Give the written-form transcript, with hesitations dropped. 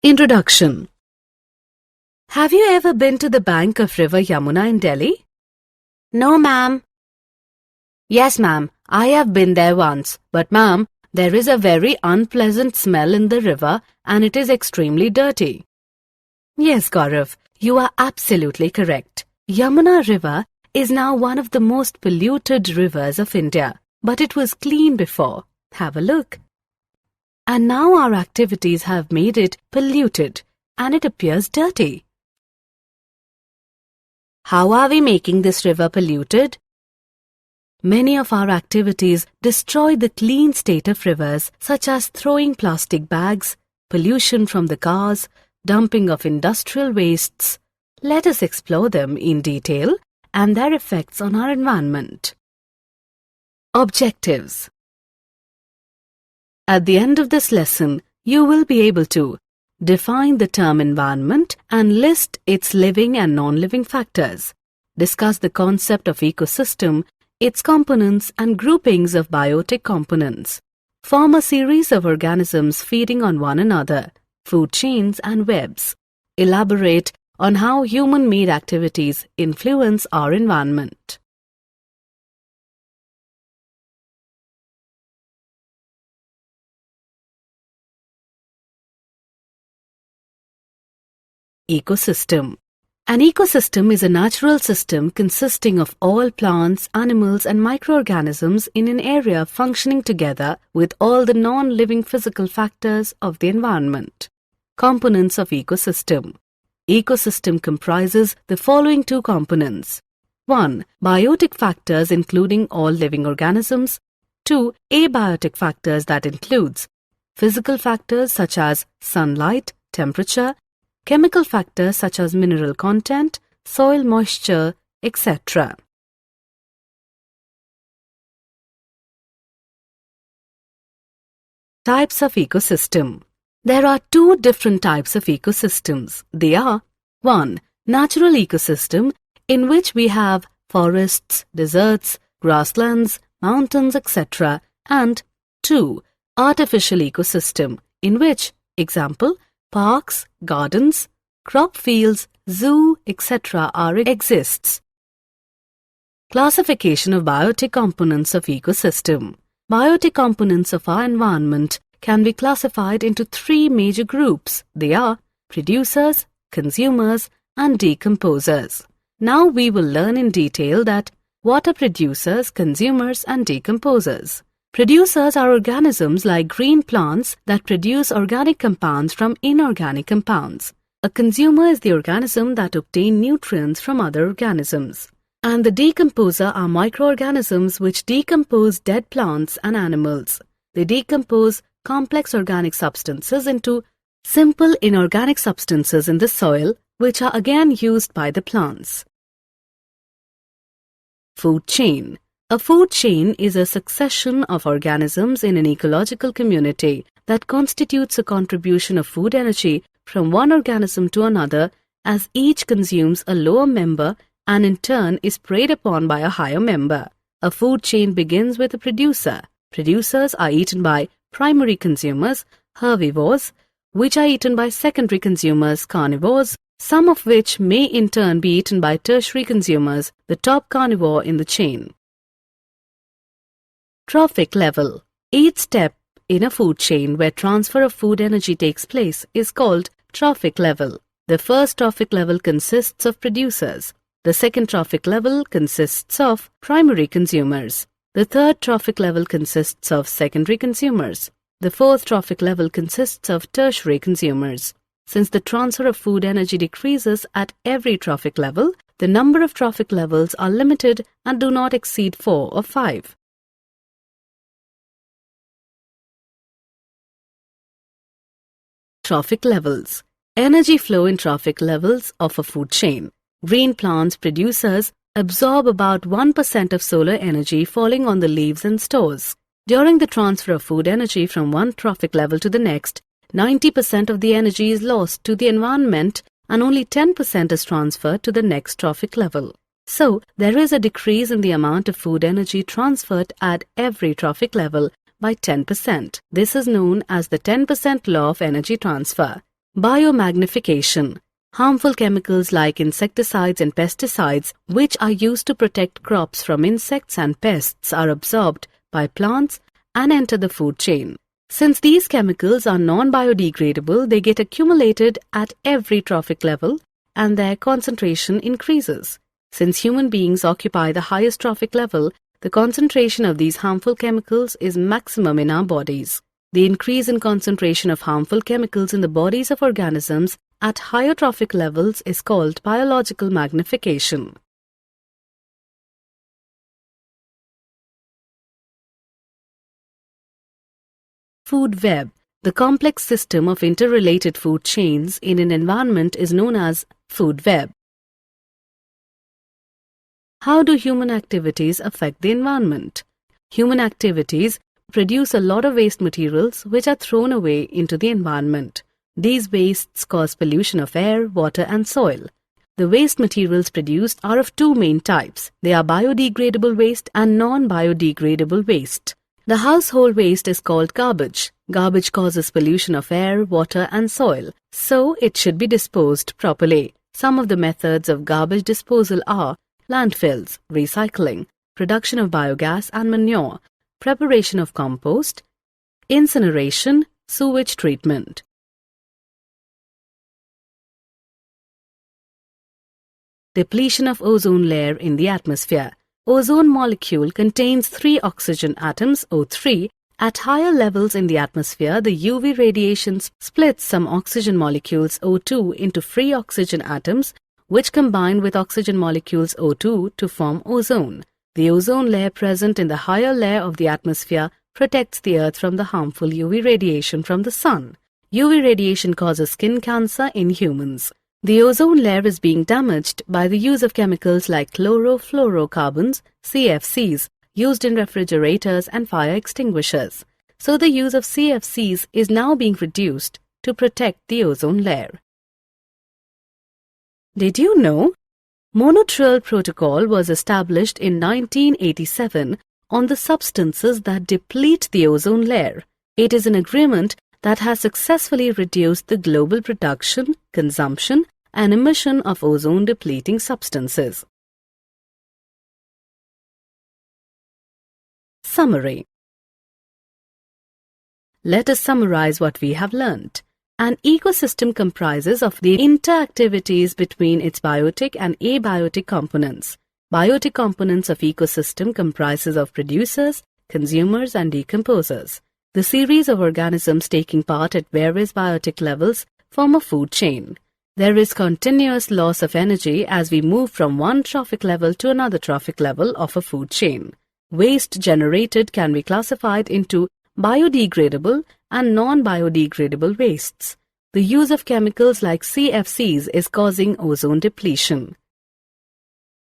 Introduction. Have you ever been to the bank of River Yamuna in Delhi? No, ma'am. Yes, ma'am. I have been there once. But, ma'am, there is a very unpleasant smell in the river and it is extremely dirty. Yes, Gaurav, you are absolutely correct. Yamuna River is now one of the most polluted rivers of India. But it was clean before. Have a look. And now our activities have made it polluted and it appears dirty. How are we making this river polluted? Many of our activities destroy the clean state of rivers, such as throwing plastic bags, pollution from the cars, dumping of industrial wastes. Let us explore them in detail and their effects on our environment. Objectives. At the end of this lesson, you will be able to define the term environment and list its living and non-living factors. Discuss the concept of ecosystem, its components and groupings of biotic components. Form a series of organisms feeding on one another, food chains and webs. Elaborate on how human-made activities influence our environment. Ecosystem. An ecosystem is a natural system consisting of all plants, animals and microorganisms in an area functioning together with all the non-living physical factors of the environment. Components of ecosystem. Ecosystem comprises the following two components. 1. Biotic factors including all living organisms. 2. Abiotic factors that includes physical factors such as sunlight, temperature, chemical factors such as mineral content, soil moisture, etc. Types of ecosystem. There are two different types of ecosystems. They are 1. Natural ecosystem, in which we have forests, deserts, grasslands, mountains, etc. and 2. Artificial ecosystem, in which, example, parks, gardens, crop fields, zoo, etc. exists. Classification of biotic components of ecosystem. Biotic components of our environment can be classified into three major groups. They are producers, consumers, and decomposers. Now we will learn in detail that what are producers, consumers, and decomposers. Producers are organisms like green plants that produce organic compounds from inorganic compounds. A consumer is the organism that obtains nutrients from other organisms. And the decomposer are microorganisms which decompose dead plants and animals. They decompose complex organic substances into simple inorganic substances in the soil, which are again used by the plants. Food chain. A food chain is a succession of organisms in an ecological community that constitutes a contribution of food energy from one organism to another as each consumes a lower member and in turn is preyed upon by a higher member. A food chain begins with a producer. Producers are eaten by primary consumers, herbivores, which are eaten by secondary consumers, carnivores, some of which may in turn be eaten by tertiary consumers, the top carnivore in the chain. Trophic level. Each step in a food chain where transfer of food energy takes place is called trophic level. The first trophic level consists of producers. The second trophic level consists of primary consumers. The third trophic level consists of secondary consumers. The fourth trophic level consists of tertiary consumers. Since the transfer of food energy decreases at every trophic level, the number of trophic levels are limited and do not exceed 4 or 5. Trophic levels. Energy flow in trophic levels of a food chain. Green plants producers absorb about 1% of solar energy falling on the leaves and stores. During the transfer of food energy from one trophic level to the next, 90% of the energy is lost to the environment and only 10% is transferred to the next trophic level. So, there is a decrease in the amount of food energy transferred at every trophic level by 10%. This is known as the 10% law of energy transfer. Biomagnification. Harmful chemicals like insecticides and pesticides, which are used to protect crops from insects and pests, are absorbed by plants and enter the food chain. Since these chemicals are non-biodegradable, they get accumulated at every trophic level and their concentration increases. Since human beings occupy the highest trophic level, the concentration of these harmful chemicals is maximum in our bodies. The increase in concentration of harmful chemicals in the bodies of organisms at higher trophic levels is called biological magnification. Food web. The complex system of interrelated food chains in an environment is known as food web. How do human activities affect the environment? Human activities produce a lot of waste materials which are thrown away into the environment. These wastes cause pollution of air, water and soil. The waste materials produced are of two main types. They are biodegradable waste and non-biodegradable waste. The household waste is called garbage. Garbage causes pollution of air, water and soil, so it should be disposed properly. Some of the methods of garbage disposal are landfills, recycling, production of biogas and manure, preparation of compost, incineration, sewage treatment. Depletion of ozone layer in the atmosphere. Ozone molecule contains 3 oxygen atoms, O3. At higher levels in the atmosphere, the UV radiation splits some oxygen molecules O2 into free oxygen atoms, which combine with oxygen molecules O2 to form ozone. The ozone layer present in the higher layer of the atmosphere protects the Earth from the harmful UV radiation from the sun. UV radiation causes skin cancer in humans. The ozone layer is being damaged by the use of chemicals like chlorofluorocarbons, CFCs, used in refrigerators and fire extinguishers. So the use of CFCs is now being reduced to protect the ozone layer. Did you know? Montreal Protocol was established in 1987 on the substances that deplete the ozone layer. It is an agreement that has successfully reduced the global production, consumption, and emission of ozone-depleting substances. Summary. Let us summarize what we have learnt. An ecosystem comprises of the interactivities between its biotic and abiotic components. Biotic components of ecosystem comprises of producers, consumers, and decomposers. The series of organisms taking part at various biotic levels form a food chain. There is continuous loss of energy as we move from one trophic level to another trophic level of a food chain. Waste generated can be classified into biodegradable and non-biodegradable wastes. The use of chemicals like CFCs is causing ozone depletion.